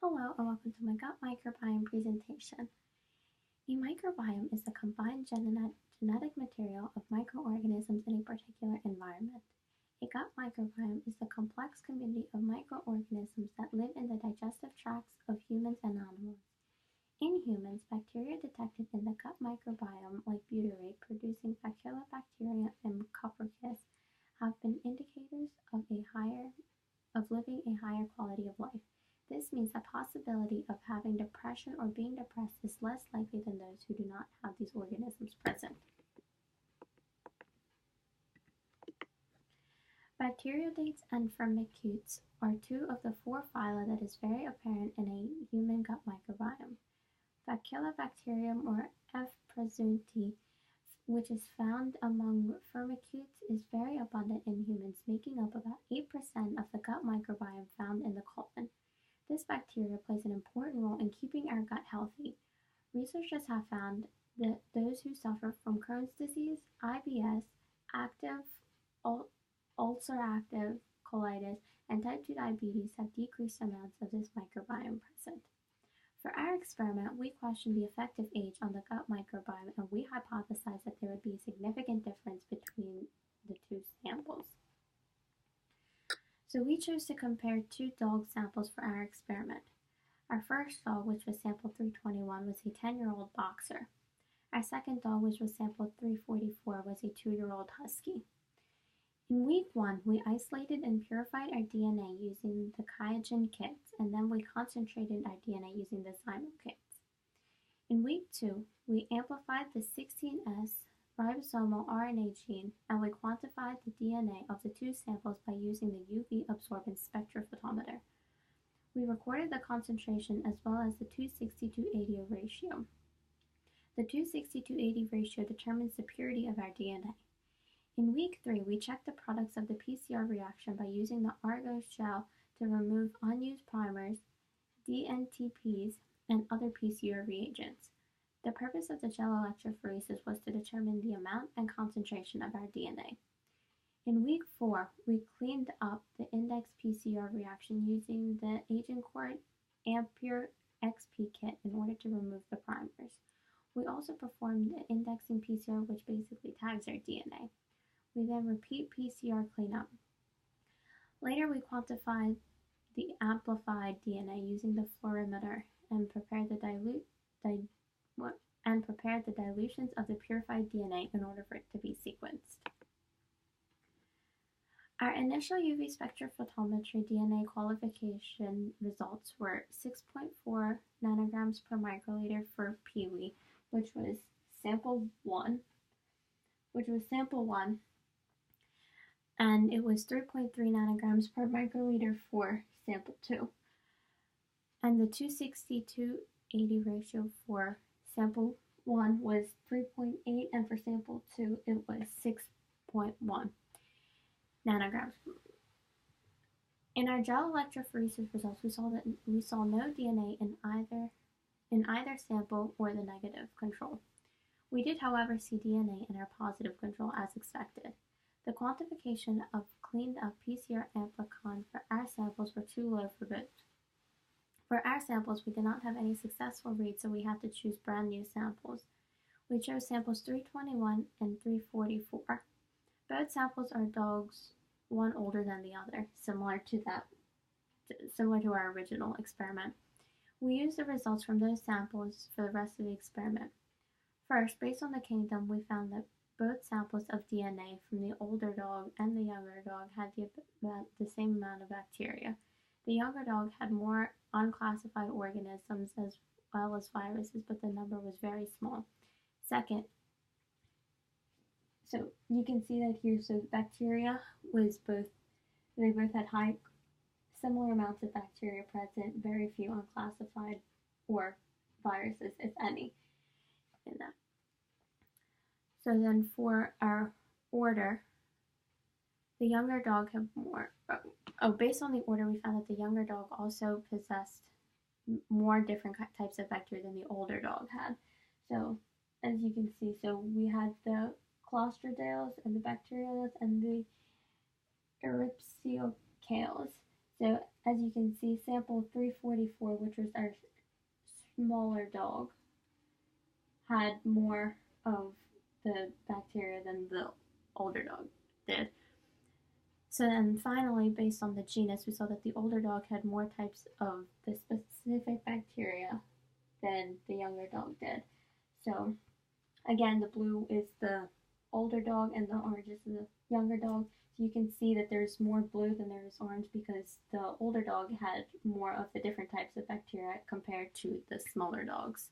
Hello and welcome to my gut microbiome presentation. A microbiome is the combined genetic material of microorganisms in a particular environment. A gut microbiome is the complex community of microorganisms that live in the digestive tracts of humans and animals. In humans, bacteria detected in the gut microbiome, like butyrate producing Bacillobacterium and Copernicus, have been indicators of living a higher quality of life. This means the possibility of having depression or being depressed is less likely than those who do not have these organisms present. Bacteroidetes and firmicutes are two of the four phyla that is very apparent in a human gut microbiome. Bacillobacterium or F. presunti, which is found among firmicutes, is very abundant in humans, making up about 8% of the gut microbiome found in the colon. This bacteria plays an important role in keeping our gut healthy. Researchers have found that those who suffer from Crohn's disease, IBS, active ulcerative colitis, and type 2 diabetes have decreased amounts of this microbiome present. For our experiment, we questioned the effective age on the gut microbiome, and we hypothesized that there would be a significant difference between the two samples. So we chose to compare two dog samples for our experiment. Our first dog, which was sample 321, was a 10-year-old boxer. Our second dog, which was sample 344, was a 2-year-old husky. In week 1, we isolated and purified our DNA using the QIAGEN kits, and then we concentrated our DNA using the Zymo kits. In week 2, we amplified the 16S ribosomal RNA gene, and we quantified the DNA of the two samples by using the UV absorbance spectrophotometer. We recorded the concentration as well as the 260-80 ratio. The 260-80 ratio determines the purity of our DNA. In week 3, we checked the products of the PCR reaction by using the Argos gel to remove unused primers, DNTPs, and other PCR reagents. The purpose of the gel electrophoresis was to determine the amount and concentration of our DNA. In week 4, we cleaned up the index PCR reaction using the Agincourt Ampere XP kit in order to remove the primers. We also performed the indexing PCR, which basically tags our DNA. We then repeat PCR cleanup. Later, we quantified the amplified DNA using the fluorimeter and prepared the dilutions of the purified DNA in order for it to be sequenced. Our initial UV spectrophotometry DNA qualification results were 6.4 nanograms per microliter for Peewee, which was sample 1, and it was 3.3 nanograms per microliter for sample 2. And the 260-80 ratio for sample 1 was 3.8, and for sample 2 it was 6.1 nanograms. In our gel electrophoresis results, we saw no DNA in either sample or the negative control. We did, however, see DNA in our positive control as expected. The quantification of cleaned up PCR amplicon for our samples were too low for both. For our samples, we did not have any successful reads, so we had to choose brand new samples. We chose samples 321 and 344. Both samples are dogs, one older than the other, similar to our original experiment. We used the results from those samples for the rest of the experiment. First, based on the kingdom, we found that both samples of DNA from the older dog and the younger dog had the same amount of bacteria. The younger dog had more unclassified organisms as well as viruses, but the number was very small. Second, so you can see that here, so bacteria they both had similar amounts of bacteria present, very few unclassified or viruses, if any, in that. So then for our order, the younger dog had more, based on the order, we found that the younger dog also possessed more different types of bacteria than the older dog had. So as you can see, so we had the Clostridales and the Bacteriales and the Erysiocales. So as you can see, sample 344, which was our smaller dog, had more of the bacteria than the older dog did. So then finally, based on the genus, we saw that the older dog had more types of the specific bacteria than the younger dog did. So again, the blue is the older dog and the orange is the younger dog. So you can see that there's more blue than there is orange because the older dog had more of the different types of bacteria compared to the smaller dogs.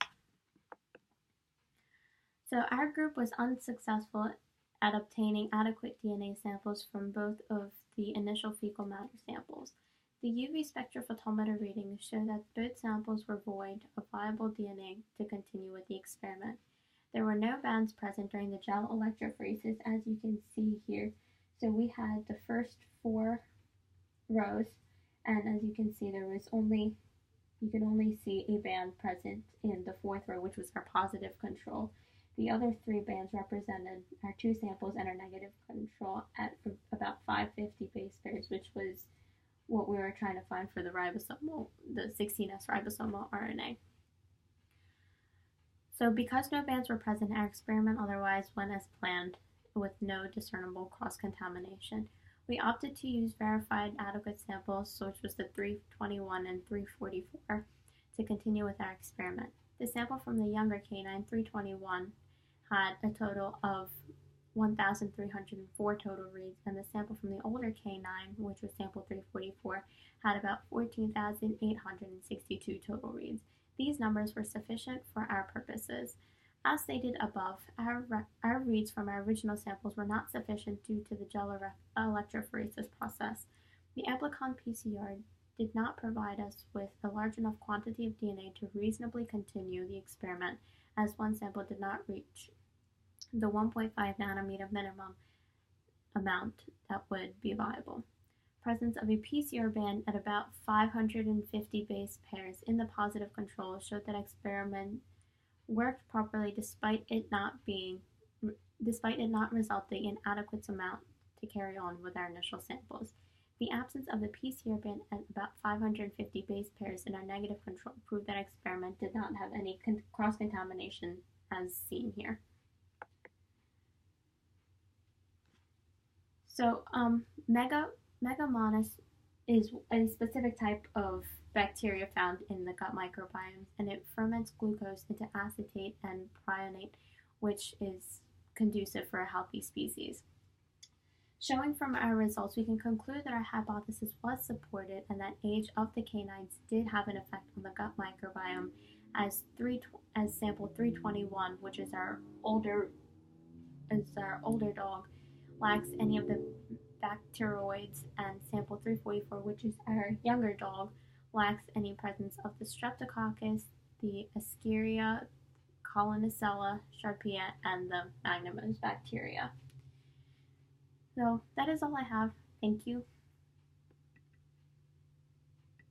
So our group was unsuccessful at obtaining adequate DNA samples from both of the initial fecal matter samples. The UV spectrophotometer readings show that both samples were void of viable DNA to continue with the experiment. There were no bands present during the gel electrophoresis, as you can see here. So we had the first 4 rows, and as you can see, you can only see a band present in the 4th row, which was our positive control. The other 3 bands represented our 2 samples and our negative control at about 550 base pairs, which was what we were trying to find for the 16S ribosomal RNA. So because no bands were present, our experiment otherwise went as planned with no discernible cross-contamination. We opted to use verified adequate samples, which was the 321 and 344, to continue with our experiment. The sample from the younger canine, 321, had a total of 1,304 total reads, and the sample from the older canine, which was sample 344, had about 14,862 total reads. These numbers were sufficient for our purposes. As stated above, our reads from our original samples were not sufficient due to the gel electrophoresis process. The amplicon PCR did not provide us with a large enough quantity of DNA to reasonably continue the experiment, as one sample did not reach the 1.5 nanometer minimum amount that would be viable. Presence of a PCR band at about 550 base pairs in the positive control showed that experiment worked properly despite it not resulting in adequate amount to carry on with our initial samples. The absence of the PCR band at about 550 base pairs in our negative control proved that experiment did not have any cross-contamination as seen here. So Megamonas is a specific type of bacteria found in the gut microbiome, and it ferments glucose into acetate and prionate, which is conducive for a healthy species. Showing from our results, we can conclude that our hypothesis was supported and that age of the canines did have an effect on the gut microbiome, as sample 321, which is our older dog, lacks any of the bacteroids, and sample 344, which is our younger dog, lacks any presence of the Streptococcus, the Escherichia, Colonicella, Sharpia, and the Magnumose bacteria. So that is all I have. Thank you.